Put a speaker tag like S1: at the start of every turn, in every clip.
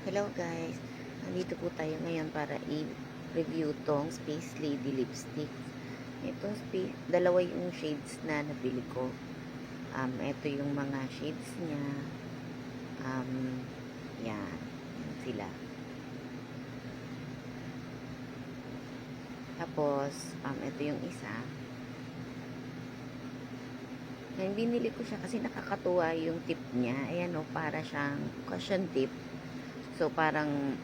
S1: Hello guys, nandito po tayo ngayon para i-review tong Space Lady Lipstick. Itong dalawa yung shades na nabili ko. Ito yung mga shades niya. Yan sila. Tapos, ito yung isa. Ngayon, binili ko siya kasi nakakatuwa yung tip niya. Ayan o, para siyang cushion tip. So, parang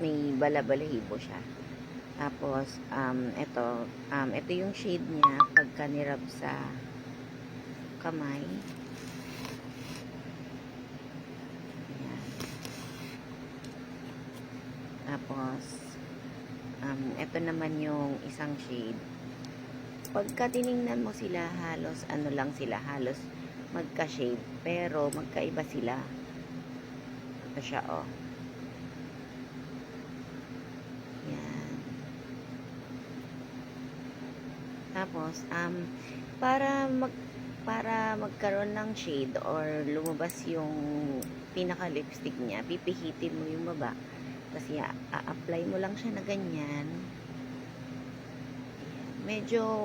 S1: may bala-balahibo siya. Tapos, ito yung shade niya pagka nirab sa kamay. Ayan. Tapos, ito naman yung isang shade. Pagka tiningnan mo sila, halos, halos magka-shade. Pero, magkaiba sila. Ito siya, oh. Tapos, para magkaroon ng shade or lumabas yung pinaka lipstick niya, pipihitin mo yung baba. Kasi a-apply mo lang siya na ganyan. Medyo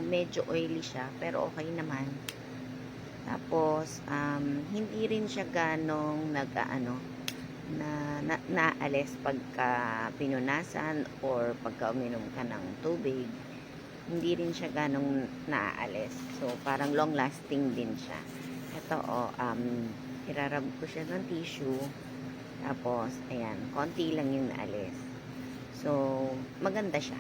S1: medyo oily siya, pero okay naman. Tapos, hindi rin siya ganong naalis pagka pinunasan or pagka uminom ka ng tubig. Hindi rin siya ganong naaalis. So, parang long lasting din siya. Ito, irarab ko siya ng tissue. Tapos, ayan, konti lang yung naalis. So, maganda siya.